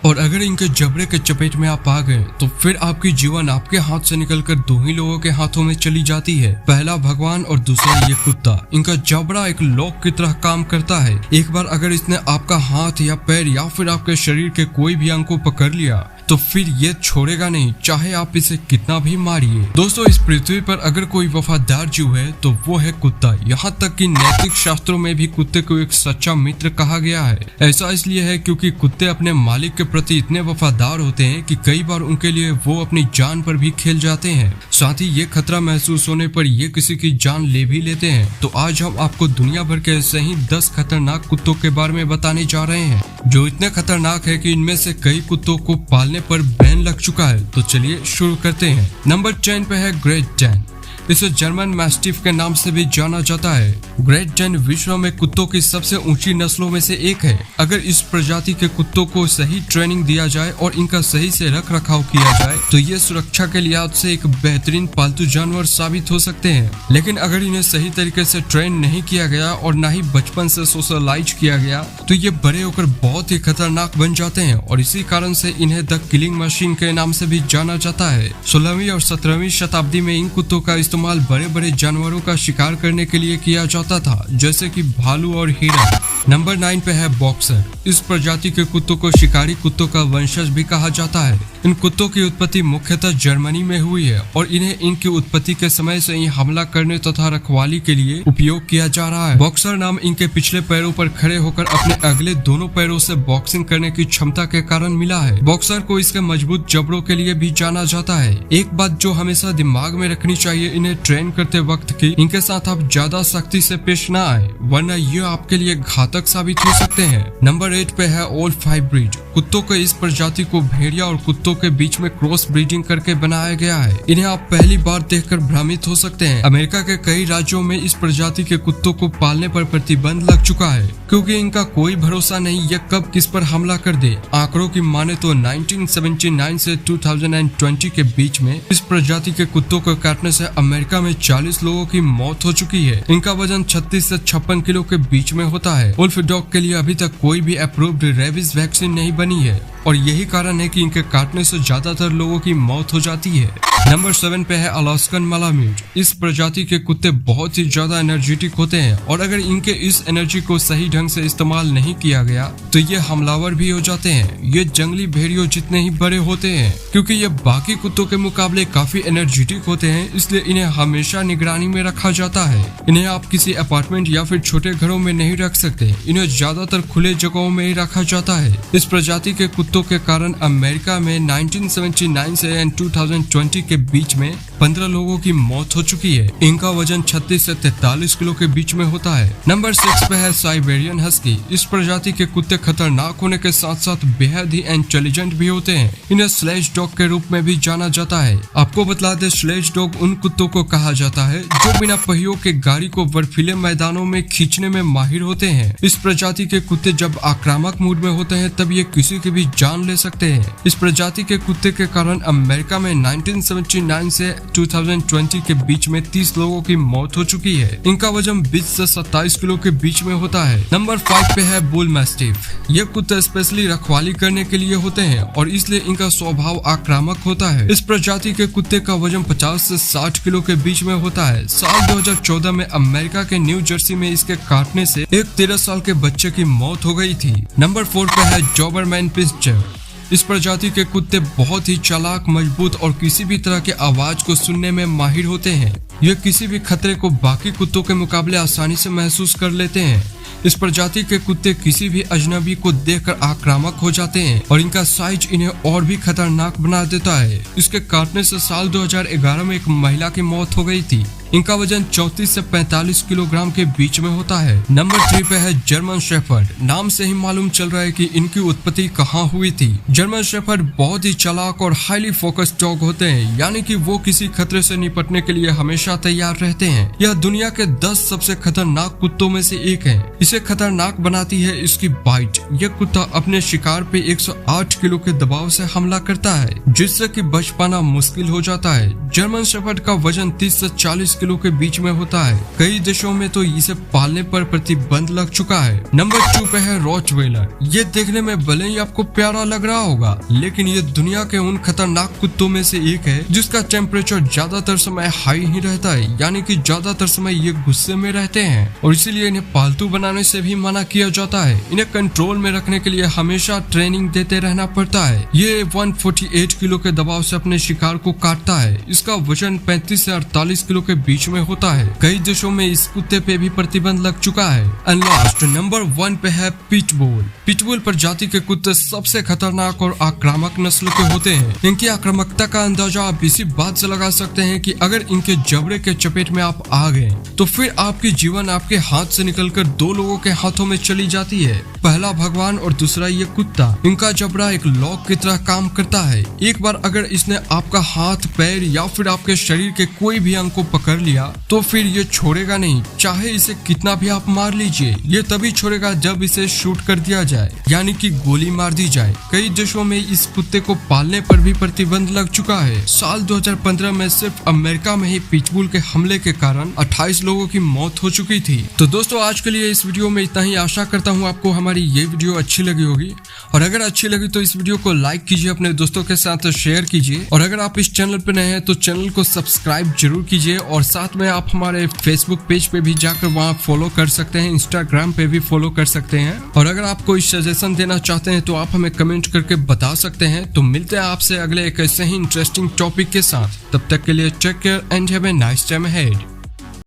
और अगर इनके जबड़े के चपेट में आप आ गए तो फिर आपकी जीवन आपके हाथ से निकलकर दो ही लोगों के हाथों में चली जाती है। पहला भगवान और दूसरा ये कुत्ता। इनका जबड़ा एक लॉक की तरह काम करता है। एक बार अगर इसने आपका हाथ या पैर या फिर आपके शरीर के कोई भी अंग को पकड़ लिया तो फिर ये छोड़ेगा नहीं, चाहे आप इसे कितना भी मारिए। दोस्तों, इस पृथ्वी पर अगर कोई वफादार जीव है तो वो है कुत्ता। यहाँ तक कि नैतिक शास्त्रों में भी कुत्ते को एक सच्चा मित्र कहा गया है। ऐसा इसलिए है क्योंकि कुत्ते अपने मालिक के प्रति इतने वफादार होते हैं कि कई बार उनके लिए वो अपनी जान पर भी खेल जाते हैं। साथ ही ये खतरा महसूस होने पर ये किसी की जान ले भी लेते हैं। तो आज हम आपको दुनिया भर के ऐसे ही 10 खतरनाक कुत्तों के बारे में बताने जा रहे हैं, जो इतने खतरनाक है कि इनमें से कई कुत्तों को पालने पर बैन लग चुका है। तो चलिए शुरू करते हैं। नंबर 10 पे है ग्रेट डैन। इसे जर्मन मैस्टिफ के नाम से भी जाना जाता है। ग्रेट डैन विश्व में कुत्तों की सबसे ऊंची नस्लों में से एक है। अगर इस प्रजाति के कुत्तों को सही ट्रेनिंग दिया जाए और इनका सही से रख रखाव किया जाए तो ये सुरक्षा के लिहाज से एक बेहतरीन पालतू जानवर साबित हो सकते हैं। लेकिन अगर इन्हें सही तरीके से ट्रेन नहीं किया गया और न ही बचपन से सोशलाइज किया गया तो ये बड़े होकर बहुत ही खतरनाक बन जाते हैं और इसी कारण से इन्हें द किलिंग मशीन के नाम से भी जाना जाता है। 16वीं और 17वीं शताब्दी में इन कुत्तों का इस्तेमाल बड़े बड़े जानवरों का शिकार करने के लिए किया जाता था, जैसे कि भालू और हिरन। नंबर 9 पे है बॉक्सर। इस प्रजाति के कुत्तों को शिकारी कुत्तों का वंशज भी कहा जाता है। इन कुत्तों की उत्पत्ति मुख्यतः जर्मनी में हुई है और इन्हें इनकी उत्पत्ति के समय से ही हमला करने तथा रखवाली के लिए उपयोग किया जा रहा है। बॉक्सर नाम इनके पिछले पैरों पर खड़े होकर अपने अगले दोनों पैरों से बॉक्सिंग करने की क्षमता के कारण मिला है। बॉक्सर को इसके मजबूत जबड़ों के लिए भी जाना जाता है। एक बात जो हमेशा दिमाग में रखनी चाहिए इन्हें ट्रेन करते वक्त की इनके साथ आप ज्यादा सख्ती से पेश न आए, वरना ये आपके लिए घातक साबित हो सकते हैं। नंबर 8 पे है ओल्फ हाइब्रिड। कुत्तों के इस प्रजाति को भेड़िया और कुत्तों के बीच में क्रॉस ब्रीडिंग करके बनाया गया है। इन्हें आप पहली बार देखकर भ्रमित हो सकते हैं। अमेरिका के कई राज्यों में इस प्रजाति के कुत्तों को पालने पर प्रतिबंध लग चुका है क्योंकि इनका कोई भरोसा नहीं ये कब किस पर हमला कर दे। आंकड़ों की माने तो 1979 से 2020 के बीच में इस प्रजाति के कुत्तों को काटने से अमेरिका में 40 लोगों की मौत हो चुकी है। इनका वजन 36 से 56 किलो के बीच में होता है। वुल्फ डॉग के लिए अभी तक कोई भी अप्रूव्ड रेबीज वैक्सीन नहीं बनी है और यही कारण है कि इनके काटने से ज्यादातर लोगों की मौत हो जाती है। नंबर 7 पे है अलास्कन मालाम्यूट। इस प्रजाति के कुत्ते बहुत ही ज्यादा एनर्जेटिक होते हैं और अगर इनके इस एनर्जी को सही ढंग से इस्तेमाल नहीं किया गया तो ये हमलावर भी हो जाते हैं। ये जंगली भेड़ियों जितने ही बड़े होते हैं। क्योंकि ये बाकी कुत्तों के मुकाबले काफी एनर्जेटिक होते हैं इसलिए इन्हें हमेशा निगरानी में रखा जाता है। इन्हें आप किसी अपार्टमेंट या फिर छोटे घरों में नहीं रख सकते। इन्हें ज्यादातर खुले जगहों में ही रखा जाता है। इस प्रजाति के कुत्तों के कारण अमेरिका में 1979 से 2020 के बीच में 15 लोगों की मौत हो चुकी है। इनका वजन 36 से 43 किलो के बीच में होता है। नंबर 6 पे है साइबेरियन हस्की। इस प्रजाति के कुत्ते खतरनाक होने के साथ साथ बेहद ही इंटेलिजेंट भी होते हैं। इन्हें स्लेज डॉग के रूप में भी जाना जाता है। आपको बता दे, स्लेज डॉग उन कुत्तों को कहा जाता है जो बिना पहियों के गाड़ी को बर्फीले मैदानों में खींचने में माहिर होते हैं। इस प्रजाति के कुत्ते जब आक्रामक मूड में होते हैं तब ये किसी की भी जान ले सकते हैं। इस प्रजाति के कुत्ते के कारण अमेरिका में 1979 से 2020 के बीच में 30 लोगों की मौत हो चुकी है। इनका वजन 20 से 27 किलो के बीच में होता है। नंबर 5 पे है बुल मैस्टिफ। ये कुत्ते स्पेशली रखवाली करने के लिए होते हैं और इसलिए इनका स्वभाव आक्रामक होता है। इस प्रजाति के कुत्ते का वजन 50 से 60 किलो के बीच में होता है। साल 2014 में अमेरिका के न्यू जर्सी में इसके काटने से एक 13 साल के बच्चे की मौत हो गई थी। नंबर 4 पे है डोबरमैन पिन्स्चर। इस प्रजाति के कुत्ते बहुत ही चालाक, मजबूत और किसी भी तरह के आवाज को सुनने में माहिर होते हैं। ये किसी भी खतरे को बाकी कुत्तों के मुकाबले आसानी से महसूस कर लेते हैं। इस प्रजाति के कुत्ते किसी भी अजनबी को देखकर आक्रामक हो जाते हैं और इनका साइज इन्हें और भी खतरनाक बना देता है। इसके काटने से साल 2011 में एक महिला की मौत हो गई थी। इनका वजन 34 से 45 किलोग्राम के बीच में होता है। नंबर 3 पे है जर्मन शेफर्ड। नाम से ही मालूम चल रहा है कि इनकी उत्पत्ति कहाँ हुई थी। जर्मन शेफर्ड बहुत ही चालाक और हाईली फोकस्ड डॉग होते हैं, यानी कि वो किसी खतरे से निपटने के लिए हमेशा तैयार रहते हैं। यह दुनिया के 10 सबसे खतरनाक कुत्तों में से एक है। इसे खतरनाक बनाती है इसकी बाइट। यह कुत्ता अपने शिकार पे 108 किलो के दबाव से हमला करता है, जिससे कि बच पाना मुश्किल हो जाता है। जर्मन शेफर्ड का वजन 30 से 40 किलो के बीच में होता है। कई देशों में तो इसे पालने पर प्रतिबंध लग चुका है। नंबर 2 पे है रॉटवेलर। ये देखने में भले ही आपको प्यारा लग रहा होगा, लेकिन ये दुनिया के उन खतरनाक कुत्तों में से एक है जिसका टेम्परेचर ज्यादातर समय हाई ही रहता है, यानी कि ज्यादातर समय ये गुस्से में रहते हैं और इसीलिए इन्हें पालतू बनाने से भी मना किया जाता है। इन्हें कंट्रोल में रखने के लिए हमेशा ट्रेनिंग देते रहना पड़ता है। ये 148 किलो के दबाव से अपने शिकार को काटता है। इसका वजन 35 से 48 किलो के बीच में होता है। कई देशों में इस कुत्ते पे भी प्रतिबंध लग चुका है। एंड लास्ट नंबर 1 पे है पिटबुल। पिटबुल प्रजाति के कुत्ते सबसे खतरनाक और आक्रामक नस्ल के होते हैं। इनकी आक्रामकता का अंदाजा आप इसी बात से लगा सकते हैं कि अगर इनके जबड़े के चपेट में आप आ गए तो फिर आपकी जीवन आपके हाथ से निकलकर 2 लोगों के हाथों में चली जाती है। पहला भगवान और दूसरा ये कुत्ता। इनका जबड़ा एक लॉक की तरह काम करता है। एक बार अगर इसने आपका हाथ, पैर या फिर आपके शरीर के कोई भी अंग को पकड़ लिया तो फिर ये छोड़ेगा नहीं, चाहे इसे कितना भी आप मार लीजिए। ये तभी छोड़ेगा जब इसे शूट कर दिया जाए, यानी कि गोली मार दी जाए। कई देशों में इस कुत्ते को पालने पर भी प्रतिबंध लग चुका है। साल 2015 में सिर्फ अमेरिका में ही पिटबुल के हमले के कारण 28 लोगों की मौत हो चुकी थी। तो दोस्तों आज के लिए इस वीडियो में इतना ही। आशा करता हूँ आपको हमारी ये वीडियो अच्छी लगी होगी, और अगर अच्छी लगी तो इस वीडियो को लाइक कीजिए, अपने दोस्तों के साथ शेयर कीजिए, और अगर आप इस चैनल पर नए हैं तो चैनल को सब्सक्राइब जरूर कीजिए। और साथ में आप हमारे फेसबुक पेज पे भी जाकर वहाँ फॉलो कर सकते हैं, इंस्टाग्राम पे भी फॉलो कर सकते हैं। और अगर आप कोई सजेशन देना चाहते हैं तो आप हमें कमेंट करके बता सकते हैं। तो मिलते हैं आपसे अगले एक ऐसे ही इंटरेस्टिंग टॉपिक के साथ। तब तक के लिए take care and have a nice time ahead.